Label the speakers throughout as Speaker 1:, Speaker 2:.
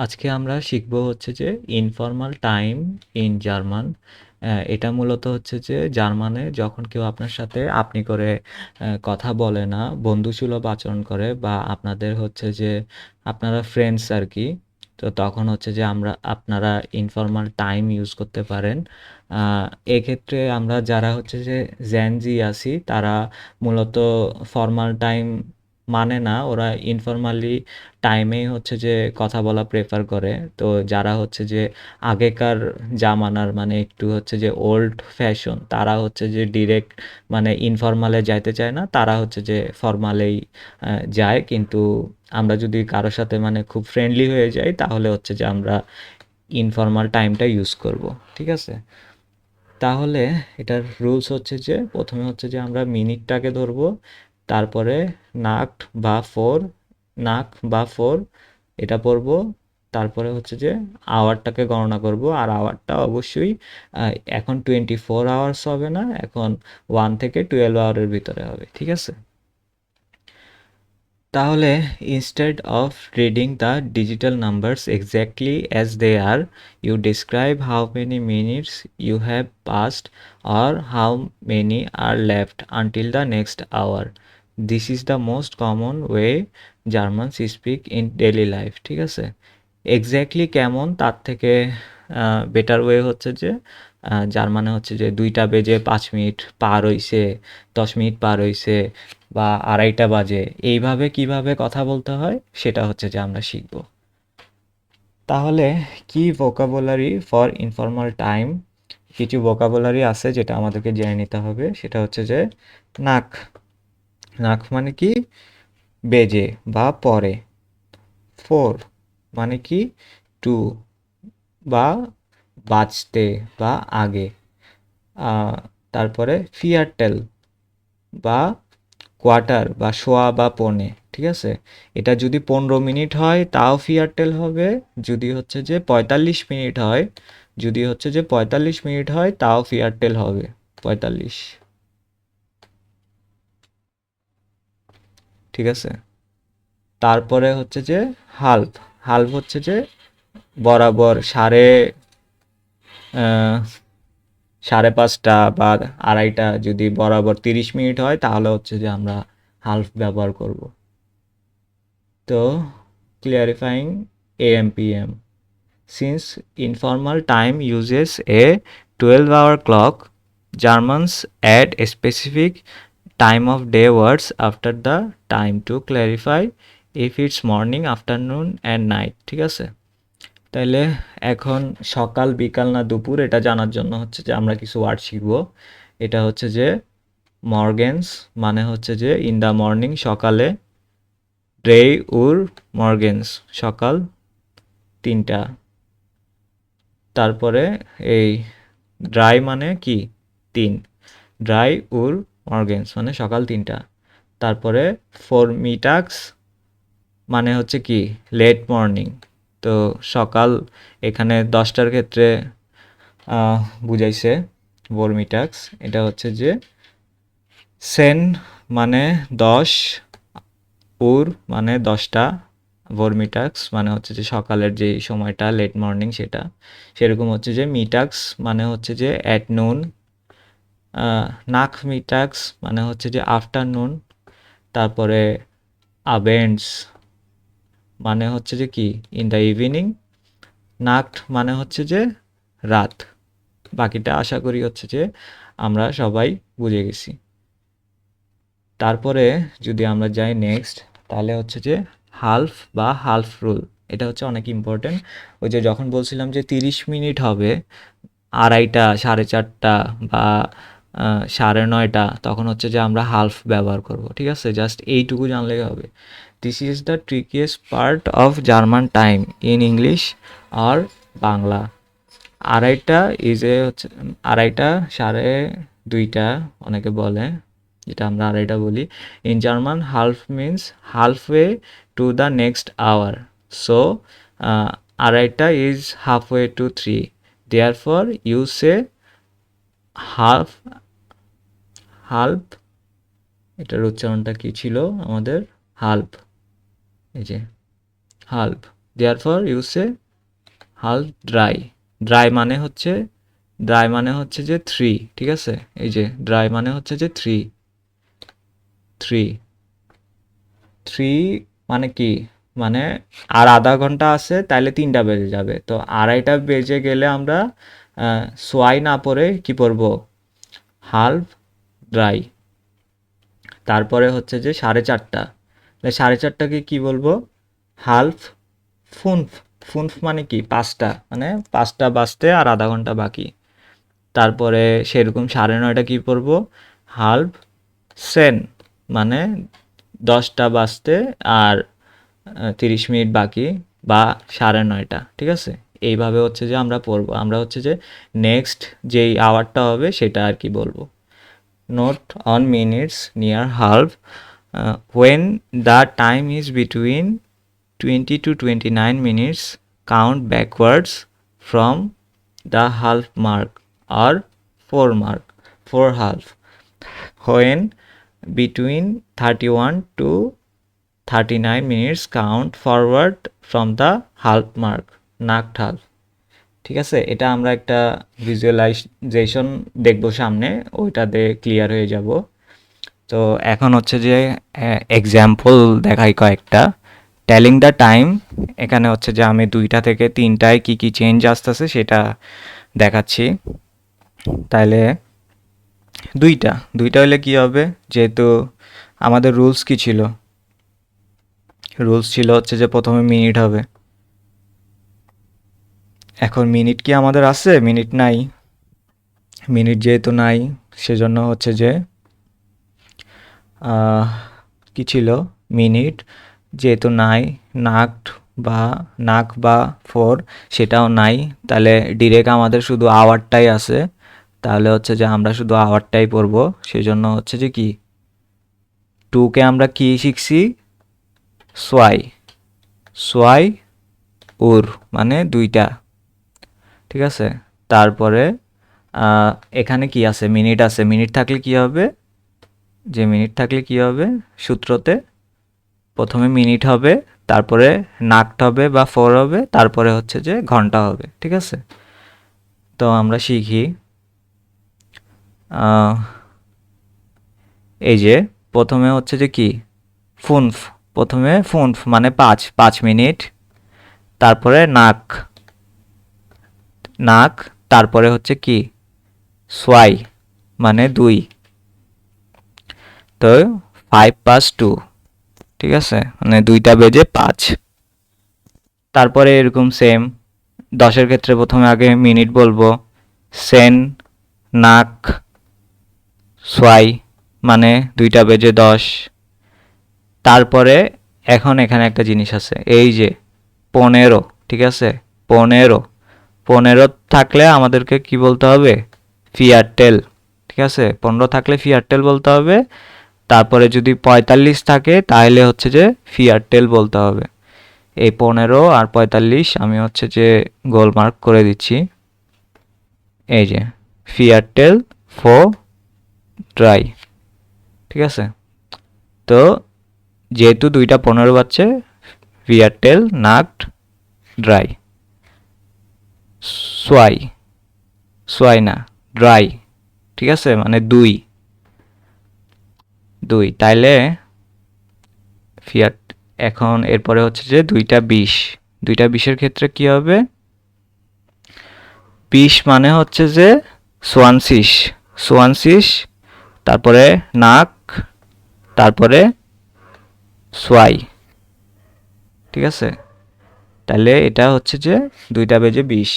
Speaker 1: আজকে আমরা শিখব হচ্ছে যে ইনফর্মাল টাইম ইন জার্মান। এটা মূলত হচ্ছে যে জার্মানে যখন কেউ আপনার সাথে আপনি করে কথা বলে না, বন্ধুসুলভ আচরণ করে বা আপনাদের হচ্ছে যে আপনারা ফ্রেন্ডস আর কি। তো তখন হচ্ছে যে আপনারা ইনফর্মাল টাইম ইউজ করতে পারেন। আহ, এক্ষেত্রে আমরা যারা হচ্ছে যে জেনজি আছি তারা মূলত ফর্মাল টাইম মানে না, ওরা ইনফর্মালি টাইমেই হচ্ছে যে কথা বলা প্রেফার করে। তো যারা হচ্ছে যে আগেকার জামানার মানে একটু হচ্ছে যে ওল্ড ফ্যাশন, তারা হচ্ছে যে ডিরেক্ট মানে ইনফর্মালে যাইতে চায় না, তারা হচ্ছে যে ফর্মালেই যায়। কিন্তু আমরা যদি কারোর সাথে মানে খুব ফ্রেন্ডলি হয়ে যাই তাহলে হচ্ছে যে আমরা ইনফর্মাল টাইমটা ইউজ করব। ঠিক আছে? তাহলে এটার রুলস হচ্ছে যে প্রথমে হচ্ছে যে আমরা মিনিটটাকে ধরবো, তারপরে নাক বা ফোর, নাক বা ফোর এটা পড়বো, তারপরে হচ্ছে যে আওয়ারটাকে গণনা করব। আর আওয়ারটা অবশ্যই এখন 24 আওয়ার্স হবে না, এখন 1 থেকে 12 আওয়ারের ভিতরে হবে। ঠিক আছে? তাহলে instead of reading the digital numbers exactly as they are, you describe how many minutes you have passed or how many are left until the next hour. This is the most common way Germans speak in daily life. ঠিক আছে? Exactly কেমন তার থেকে better way হচ্ছে যে যার মানে হচ্ছে যে 2টা বেজে 5 মিনিট পার হইছে, 10 মিনিট পার হইছে বা 2:30 বাজে, এইভাবে কিভাবে কথা বলতে হয় সেটা হচ্ছে যে আমরা শিখব। তাহলে কি ভোকাবুলারি ফর ইনফর্মাল টাইম? কিছু ভোকাবুলারি আছে যেটা আমাদেরকে জেনে নিতে হবে। সেটা হচ্ছে যে নাক। নাক মানে কি? বেজে বা পরে। ফোর মানে কি? টু বা বাজতে বা আগে। আহ, তারপরে ফিয়ারটেল বা কোয়ার্টার বা সোয়া বা পৌনে। ঠিক আছে? এটা যদি 15 মিনিট হয় তাও ফিয়ারটেল হবে, যদি হচ্ছে যে 45 মিনিট হয়, যদি হচ্ছে যে 45 মিনিট হয় তাও ফিয়ারটেল হবে। 45। ঠিক আছে? তারপরে হচ্ছে যে হাল্ফ। হাল্ফ হচ্ছে যে বরাবর আহ, 5:30 বা 2:30, যদি বরাবর 30 মিনিট হয় তাহলে হচ্ছে যে আমরা হাল্ফ ব্যবহার করব। তো clarifying AM PM, since informal time uses a 12 hour clock, Germans add a specific time of day words after the time to clarify if it's morning, afternoon and night. ঠিক আছে? তাইলে এখন সকাল, বিকাল না দুপুর এটা জানার জন্য হচ্ছে যে আমরা কিছু ওয়ার্ড শিখব। এটা হচ্ছে যে মর্গেন্স মানে হচ্ছে যে ইন দ্য মর্নিং, সকালে। ড্রেই উর মর্গেন্স সকাল 3টা। তারপরে এই ড্রাই মানে কি? 3। ড্রাই উর মর্গেন্স মানে সকাল 3টা। তারপরে ফোর মিটাক্স মানে হচ্ছে কি? Late morning. তো সকাল এখানে 10টার ক্ষেত্রে আহ, বুঝাইছে ভোরমিটাক্স। এটা হচ্ছে যে সেন মানে 10, উর মানে 10টা, ভোরমিটাক্স মানে হচ্ছে যে সকালের যে সময়টা লেট মর্নিং সেটা। সেরকম হচ্ছে যে মিটাক্স মানে হচ্ছে যে অ্যাট নুন। নাক মিটাক্স মানে হচ্ছে যে আফটারনুন। তারপরে আবেন্ডস মানে হচ্ছে যে কি? In the evening. নাক্ট মানে হচ্ছে যে রাত। বাকিটা আশা করি হচ্ছে যে আমরা সবাই বুঝে গেছি। তারপরে যদি আমরা যাই নেক্সট, তাহলে হচ্ছে যে হাল্ফ বা হাল্ফ রুল। এটা হচ্ছে অনেক ইম্পর্টেন্ট। ওই যে যখন বলছিলাম যে 30 মিনিট হবে, 2:30, 4:30 বা 9:30, তখন হচ্ছে যে আমরা হাল্ফ ব্যবহার করব। ঠিক আছে? জাস্ট এইটুকু জানলেই হবে। This is the trickiest part of German time in English আর বাংলা। 2:30 ইজ এ হচ্ছে 2:30, 2:30 অনেকে বলে, যেটা আমরা 2:30 বলি। ইন জার্মান হালফ means halfway to the next hour. So 2:30 is halfway to 3, therefore you say half. হাল্প, এটার উচ্চারণটা কি ছিল আমাদের? হাল্প। এই যে হাল্প দেয়ারফর ইউ সে হালফ ড্রাই। ড্রাই মানে হচ্ছে যে 3, ঠিক আছে? এই যে ড্রাই মানে হচ্ছে যে 3, 3 মানে কি? মানে আর আধা ঘন্টা আছে, তাইলে 3টা বেজে যাবে। তো 2:30টা বেজে গেলে আমরা সোয়াই না পড়ে কি পড়বো? Half dry. তারপরে হচ্ছে যে 4:30, 4:30টাকে কি বলবো? হালফ ফুনফ। ফুনফ মানে কি? 5টা, মানে 5টা বাজতে আর আধা ঘন্টা বাকি। তারপরে সেরকম 9:30টা কি পড়বো? হালফ সেন, মানে 10টা বাজতে আর 30 মিনিট বাকি, বা 9:30, ঠিক আছে? এইভাবে হচ্ছে যে আমরা পড়বো। আমরা হচ্ছে যে নেক্সট যেই আওয়ারটা হবে সেটা আর কি বলবো। Note on minutes near half, when the time is between 20 to 29 minutes, count backwards from the half mark or 4 mark, 4 half. When between 31 to 39 minutes, count forward from the half mark, নাকড half. ঠিক আছে? এটা আমরা একটা visualisation দেখবো সামনে, ওইটাতে clear হয়ে যাব। তো এখন হচ্ছে যে এক্সাম্পল দেখাই কয়েকটা। টেলিং দ্য টাইম, এখানে হচ্ছে যে আমি 2টা থেকে 3টায় কি কি চেঞ্জ আসতেছে সেটা দেখাচ্ছি। তাইলে 2টা হলে কি হবে? যেহেতু আমাদের রুলস কি ছিল? রুলস ছিল হচ্ছে যে প্রথমে মিনিট হবে। এখন মিনিট কি আমাদের আছে? মিনিট নাই। মিনিট যেহেতু নাই, সেজন্য হচ্ছে যে কি ছিল? মিনিট যেহেতু নাই, নাকড বা নাক বা 4 সেটাও নাই, তাহলে ডিরেক্ট আমাদের শুধু আওয়ারটাই আছে। তাহলে হচ্ছে যে আমরা শুধু আওয়ারটাই পড়বো। সেজন্য হচ্ছে যে কি, 2কে আমরা কি শিখছি? সোয়াই। সোয়াই উর মানে 2টা, ঠিক আছে? তারপরে এখানে কি আছে? মিনিট আছে। মিনিট থাকলে কি হবে? মিনিট থাকলে কি হবে? সূত্রতে প্রথমে মিনিট হবে, তারপরে নাকড হবে বা 4 হবে, তারপরে হচ্ছে যে ঘন্টা হবে, ঠিক আছে? তো আমরা শিখি এই যে প্রথমে হচ্ছে যে কি, ফুনফ। প্রথমে ফুনফ মানে 5 মিনিট, তারপরে নাক, তারপরে হচ্ছে কি, সোয়াই মানে 2। তো 5 + 2, ঠিক আছে? মানে 2টা বেজে 5। তারপরে এরকম সেম 10-এর ক্ষেত্রে প্রথমে আগে মিনিট বলবো, সেন, নাক, সোয়াই মানে 2টা বেজে 10। তারপরে এখন এখানে একটা জিনিস আছে, এই যে 15, ঠিক আছে? 15, 15 থাকলে আমাদেরকে কি বলতে হবে? ফিয়ারটেল, ঠিক আছে? 15 থাকলে ফিয়ারটেল বলতে হবে। তারপরে যদি 45 থাকে তাহলে হচ্ছে যে ফিয়ারটেল বলতে হবে। এই 15 আর 45 আমি হচ্ছে যে গোল মার্ক করে দিচ্ছি। এই যে ফিয়ারটেল, ফো ড্রাই, ঠিক আছে? তো যেহেতু 2টা 15 বাজছে, ফিয়ারটেল, নাকড, ড্রাই। সোয়াই, সোয়াই না, ড্রাই, ঠিক আছে? মানে 2, তাইলে ফিয়াট। এখন এরপরে হচ্ছে যে 2টা 20, 2টা 20-এর ক্ষেত্রে কি হবে? 20 মানে হচ্ছে যে সোয়ানশিস, সোয়ানশিস, তারপরে নাক, তারপরে সোয়াই, ঠিক আছে? তাহলে এটা হচ্ছে যে 2টা বেজে 20।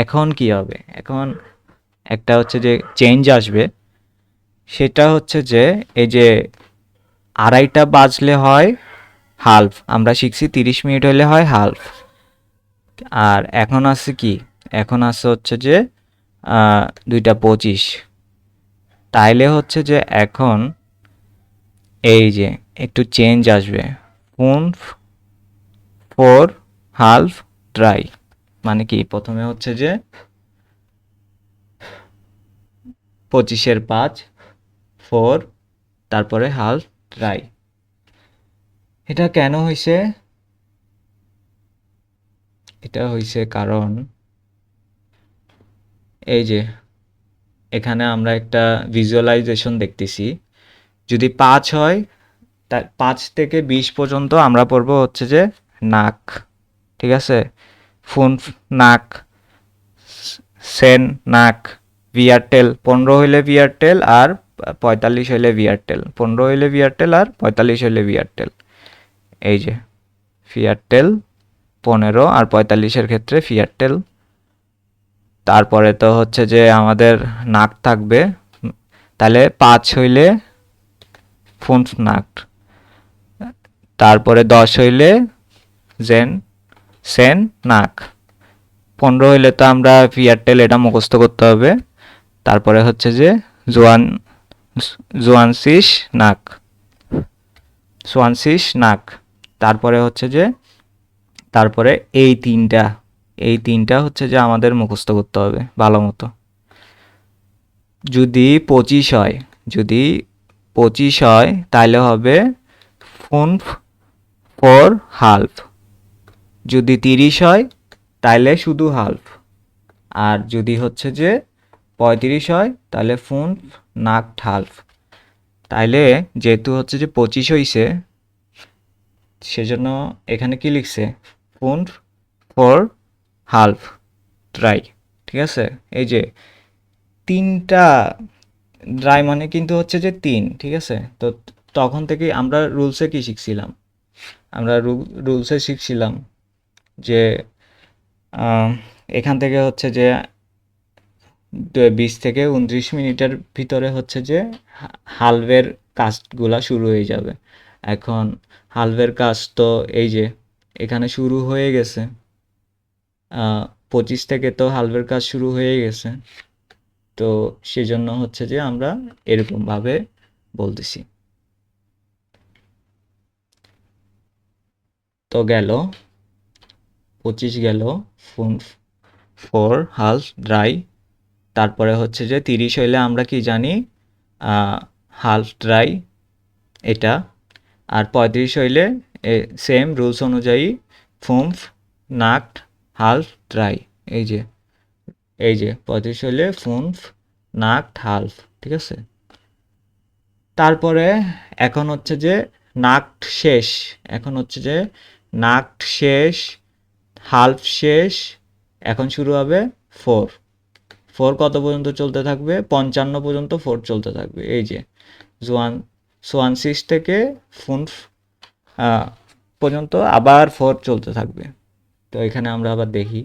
Speaker 1: এখন কি হবে? এখন একটা হচ্ছে যে চেঞ্জ আসবে, সেটা হচ্ছে যে এই যে 2:30টা বাজলে হয় হালফ। আমরা শিখছি 30 মিনিট হলে হয় হালফ। আর এখন আছে কি? এখন আছে হচ্ছে যে 2টা 25। তাইলে হচ্ছে যে এখন এই যে একটু চেঞ্জ আসবে, ফুনফ, 4, হালফ, ড্রাই। মানে কি, প্রথমে হচ্ছে যে 25-এর 5, 4, তারপরে হালফ, ড্রাই। এটা কেন হয়েছে? এটা হইছে কারণ এই যে এখানে আমরা একটা ভিজুয়ালাইজেশন দেখতেছি। যদি 5 হয়, তা 5 থেকে 20 পর্যন্ত আমরা পড়ব হচ্ছে যে নাক, ঠিক আছে? ফুন নাক, সেন নাক, ভিয়ারটেল 15 হইলে ভিয়ারটেল আর 45 হইলে ভিয়ারটেল, 15 হইলে ভিয়ারটেল আর 45 হইলে ভিয়ারটেল। এই যে ফিয়ারটেল 15 আর 45-এর ক্ষেত্রে ফিয়ারটেল। তারপরে তো হচ্ছে যে আমাদের নাক থাকবে, তাহলে 5 হইলে ফুনফ নাক, তারপরে 10 হইলে জেন সেন নাক, 15 হইলে তো আমরা ফিয়ারটেল এটা মুখস্থ করতে হবে। তারপরে হচ্ছে যে জোয়ান জোয়ানসিস নাক, সোয়ানসিস নাক, তারপরে হচ্ছে যে তারপরে এই তিনটা হচ্ছে যে আমাদের মুখস্থ করতে হবে ভালো মতো। যদি 25 হয়, যদি 25 হয় তাহলে হবে ফুনফ ফোর হালফ। যদি 30 হয় তাহলে শুধু হালফ। আর যদি হচ্ছে যে 35 হয় তাহলে ফুনফ নাকড হালফ। তাইলে যেহেতু হচ্ছে যে 25 হইছে, সেজন্য এখানে কি লিখছে? ফুনফ ফোর হালফ ড্রাই, ঠিক আছে? এই যে তিনটা ড্রাই মানে কিন্তু হচ্ছে যে 3, ঠিক আছে? তো তখন থেকেই আমরা রুলসে কি শিখছিলাম? আমরা রুলসে শিখছিলাম যে এখান থেকে হচ্ছে যে 20 থেকে 29 মিনিটের ভিতরে হচ্ছে যে হালভের কাজগুলা শুরু হয়ে যাবে। এখন হালভের কাজ তো এই যে এখানে শুরু হয়ে গেছে, 25 থেকে তো হালভের কাজ শুরু হয়ে গেছে। তো সেজন্য হচ্ছে যে আমরা এরকমভাবে বলতেছি। তো গেল 25 গেল, ফোর হালফ ড্রাই। তারপরে হচ্ছে যে 30 হইলে আমরা কি জানি? হালফ ড্রাই এটা। আর 35 হইলে সেম রুলস অনুযায়ী ফুমফ নাকড হালফ ড্রাই। এই যে 35 হইলে ফুমফ নাকড হালফ, ঠিক আছে? তারপরে এখন হচ্ছে যে নাকড শেষ, এখন হচ্ছে যে নাকড শেষ, হালফ শেষ, এখন শুরু হবে ফোর। ফোর কত পর্যন্ত চলতে থাকবে? 55 পর্যন্ত ফোর চলতে থাকবে। এই যে সোয়ানসিস থেকে ফুনফ পর্যন্ত আবার ফোর চলতে থাকবে। তো এখানে আমরা আবার দেখি,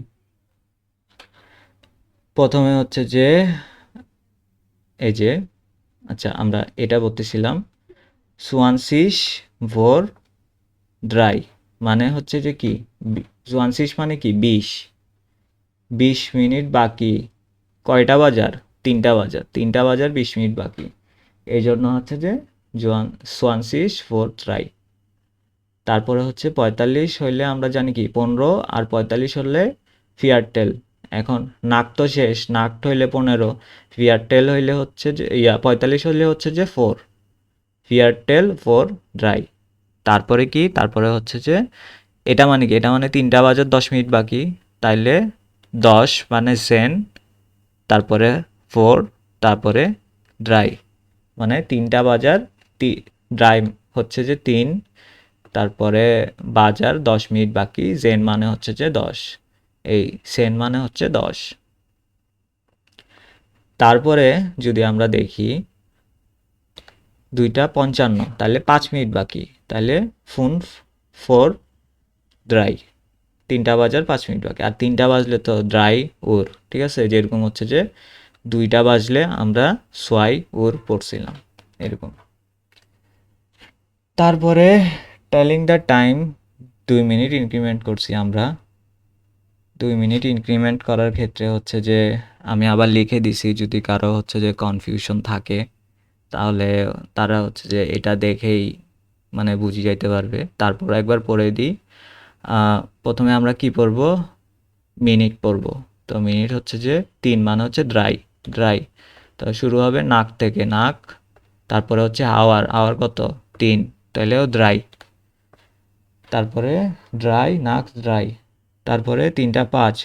Speaker 1: প্রথমে হচ্ছে যে এই যে আচ্ছা আমরা এটা বলতেছিলাম সোয়ানসিস ভোর ড্রাই মানে হচ্ছে যে কি? সোয়ানসিস মানে কি? 20 মিনিট বাকি। কয়টা বাজার? 3টা বাজার, 3টা বাজার 20 মিনিট বাকি। এই জন্য হচ্ছে যে সোয়ানসিস ফোর ড্রাই। তারপরে হচ্ছে 45 হইলে আমরা জানি কি? 15 আর 45 হলে ফিয়ারটেল। এখন নাক তো শেষ, নাক হইলে 15, ফিয়ারটেল হইলে হচ্ছে যে 45 হইলে হচ্ছে যে 4, ফিয়ারটেল 4 ড্রাই। তারপরে কি? তারপরে হচ্ছে যে এটা মানে কি? এটা মানে 3টা বাজার 10 মিনিট বাকি, তাইলে 10 মানে সেন, তারপরে 4, তারপরে ড্রাই মানে 3টা বাজার ড্রাই হচ্ছে যে 3, তারপরে বাজার 10 মিনিট বাকি, জেন মানে হচ্ছে যে 10, এই সেন মানে হচ্ছে 10। তারপরে যদি আমরা দেখি 2টা 55, তাহলে 5 মিনিট বাকি, তাহলে ফুন ফোর ড্রাই, 3টা বাজার 5 মিনিট বাকি। আর 3টা বাজলে তো ড্রাই ওর, ঠিক আছে? যেরকম হচ্ছে যে 2টা বাজলে আমরা সোয়াই ওর পড়ছিলাম এরকম। তারপরে telling the time 2 minute increment করছি আমরা। 2 মিনিট ইনক্রিমেন্ট করার ক্ষেত্রে হচ্ছে যে আমি আবার লিখে দিছি, যদি কারো হচ্ছে যে কনফিউশন থাকে তাহলে তারা হচ্ছে যে এটা দেখেই মানে বুঝে যাইতে পারবে। তারপর একবার পড়ে দিই। প্রথমে আমরা কি পড়ব? মিনিট পড়ব। তো মিনিট হচ্ছে যে 3 মানে হচ্ছে ড্রাই। তো শুরু হবে নাক থেকে, নাক, তারপরে হচ্ছে আওয়ার কত? 3, তাহলেও ড্রাই। তারপরে ড্রাই নাক ড্রাই, তারপরে 3টা 5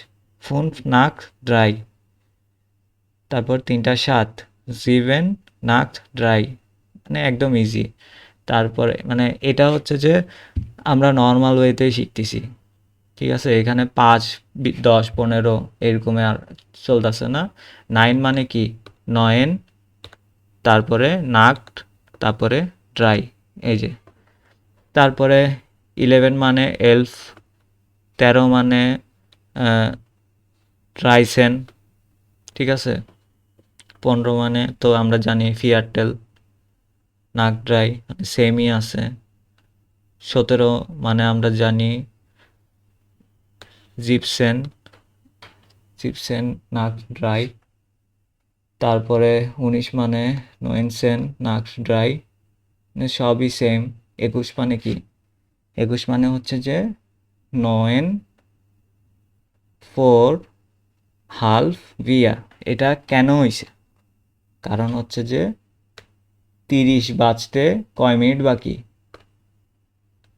Speaker 1: 5 নাক ড্রাই, তারপর 3টা 7 7 নাক ড্রাই, মানে একদম ইজি। তারপরে মানে এটা হচ্ছে যে আমরা নর্মাল ওয়েতেই শিখতেছি, ঠিক আছে? এখানে 5 10 15 এরকমে আর চলতেছে না। 9 মানে কি, নয়েন, তারপরে নাক, তারপরে ড্রাই, এই যে। তারপরে 11 মানে এলফ, 13 মানে ট্রাইসেন, ঠিক আছে? 15 মানে তো আমরা জানি ফিয়ারটেল, নাক ড্রাই সেমই আছে। 17 মানে আমরা জানি জিপসেন, জিপসেন নাক ড্রাই। তারপরে 19 মানে নোয়েনসেন নাক ড্রাই, মানে সবই সেম। 21 মানে কি, 21 মানে হচ্ছে যে নয়েন ফোর হালফ ভিয়া। এটা কেন হয়েছে, কারণ হচ্ছে যে 30 বাজতে কয় মিনিট বাকি,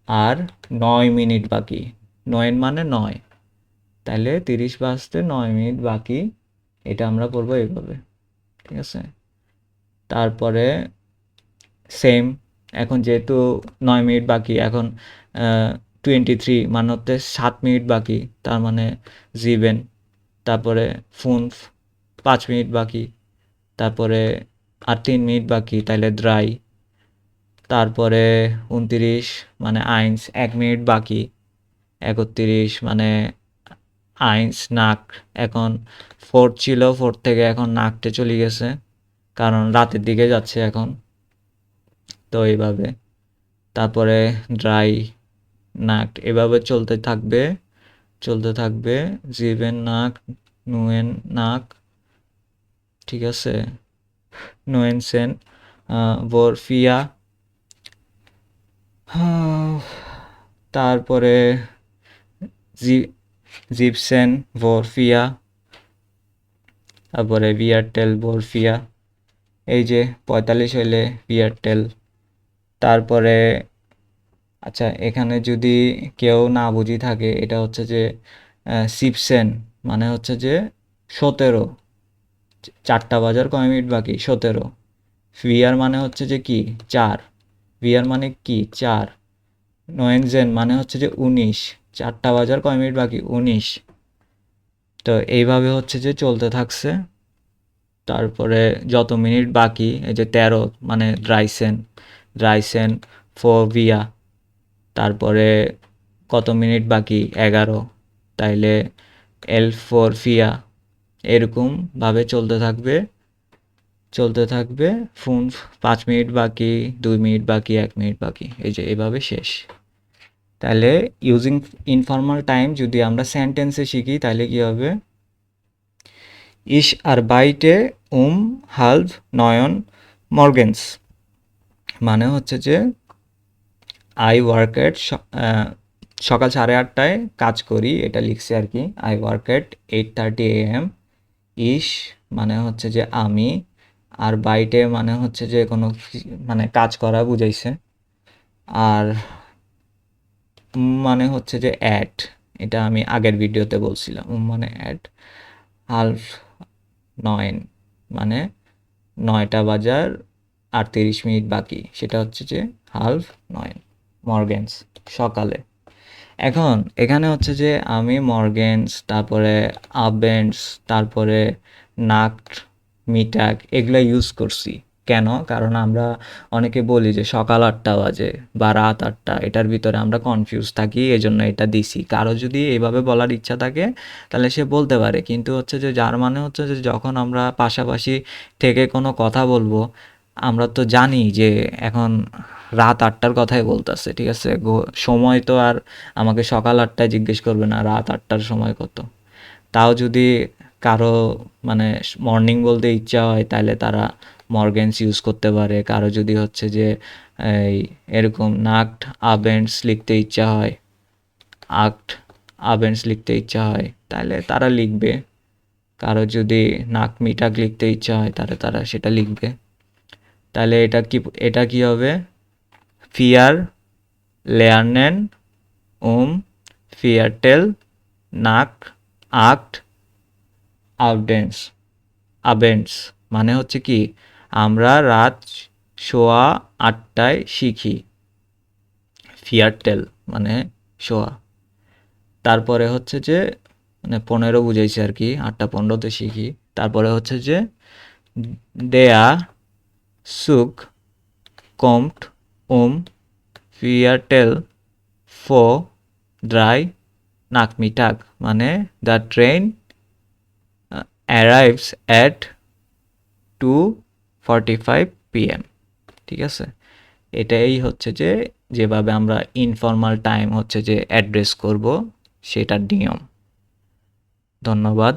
Speaker 1: আর 9 মিনিট বাকি। নয়েন মানে 9, তাহলে 30 বাজতে 9 মিনিট বাকি, এটা আমরা করবো এইভাবে, ঠিক আছে? তারপরে সেম, এখন যেহেতু 9 মিনিট বাকি, এখন 23 মানে হচ্ছে 7 মিনিট বাকি, তার মানে জিবেন। তারপরে ফুন 5 মিনিট বাকি, তারপরে আর 3 মিনিট বাকি, তাহলে ড্রাই। তারপরে 29 মানে আইন্স 1 মিনিট বাকি, 31 মানে আইন্স নাক, এখন 4 ছিল, 4 থেকে এখন নাকটে চলে গেছে, কারণ রাতের দিকে যাচ্ছে এখন, তো এইভাবে। তারপরে ড্রাই নাক, এভাবে চলতে থাকবে, চলতে থাকবে। জিবেন নাক, নুয়েন নাক, ঠিক আছে? নুয়েনসেন ভরফিয়া, তারপরে জি জিপসেন ভরফিয়া, তারপরে বিয়ারটেল ভরফিয়া, এই যে 45 হইলে বিয়ারটেল। তারপরে আচ্ছা, এখানে যদি কেউ না বুঝি থাকে, এটা হচ্ছে যে সিপসেন মানে হচ্ছে যে 17, 4টা বাজার কয় মিনিট বাকি, 17। ভিআর মানে হচ্ছে যে কি, 4, ভিআর মানে কি 4। নোয়েনজেন মানে হচ্ছে যে 19, 4টা বাজার কয় মিনিট বাকি, 19। তো এইভাবে হচ্ছে যে চলতে থাকছে। তারপরে যত মিনিট বাকি, এই যে 13 মানে ড্রাইসেন, ড্রাইসেন ফর ভিয়া। তারপরে কত মিনিট বাকি, 11, তাইলে এল ফর ফিয়া। এরকমভাবে চলতে থাকবে, চলতে থাকবে। ফোন 5 মিনিট বাকি, 2 মিনিট বাকি, 1 মিনিট বাকি, এই যে এভাবে শেষ। তাহলে ইউজিং ইনফর্মাল টাইম যদি আমরা সেন্টেন্সে শিখি, তাহলে কি হবে, ইশ আর বাইটে হালভ নয়ন মর্গেন্স, মানে হচ্ছে যে আই ওয়ার্ক এট, সকাল 8:30টায় কাজ করি, এটা লিখছি আর কি। I work at 8:30 AM। ইশ মানে হচ্ছে যে আমি, আর বাইটে মানে হচ্ছে যে কোনো মানে কাজ করা বুঝাইছে, আর মানে হচ্ছে যে অ্যাট, এটা আমি আগের ভিডিওতে বলছিলাম। মানে অ্যাট হালফ নয়ন, মানে 9টা বাজার আর 30 মিনিট বাকি, সেটা হচ্ছে যে হালফ নয়ন মর্গেন্স, সকালে। এখন এখানে হচ্ছে যে আমি মর্গেন্স, তারপরে আবেন্টস, তারপরে নাক্ট, মিটাক এগুলা ইউজ করছি। কেন? কারণ আমরা অনেকে বলি যে সকাল 8টা বাজে বা রাত 8টা, এটার ভিতরে আমরা কনফিউজ থাকি, এজন্য এটা দিছি। কারো যদি এভাবে বলার ইচ্ছা থাকে, তাহলে সে বলতে পারে, কিন্তু হচ্ছে যে যার মানে হচ্ছে যে যখন আমরা পাশাপাশি থেকে কোনো কথা বলবো, আমরা তো জানি যে এখন রাত 8টার কথাই বলতেছে, ঠিক আছে? সময় তো আর আমাকে সকাল 8টায় জিজ্ঞেস করবে না রাত 8টার সময় কত। তাও যদি কারো মানে মর্নিং বলতে ইচ্ছা হয়, তাহলে তারা মর্গেন্স ইউজ করতে পারে। কারো যদি হচ্ছে যে এই এরকম নাক্ট আবেন্টস লিখতে ইচ্ছা হয়, আক্ট আবেন্টস লিখতে ইচ্ছা হয়, তাহলে তারা লিখবে। কারো যদি নাক মিটাক লিখতে ইচ্ছা হয়, তাহলে তারা সেটা লিখবে। তাহলে এটা কি হবে, ফিয়ার লেয়ারনেন উম ফিয়ারটেল নাক আক্ট আবেন্টস মানে হচ্ছে কি আমরা রাত 8:15 শিখি। ফিয়ারটেল মানে শোয়া। তারপরে হচ্ছে যে মানে 15 বুঝাইছে আর কি, 8:15 শিখি। তারপরে হচ্ছে যে দেয়া সুক কম্ট ফিয়ারটেল ফো ড্রাই নাকমিটাক মানে the train arrives at 2:45 PM। ঠিক আছে, এটাই হচ্ছে যে যেভাবে আমরা ইনফর্মাল টাইম হচ্ছে যে অ্যাড্রেস করব সেটার নিয়ম। ধন্যবাদ।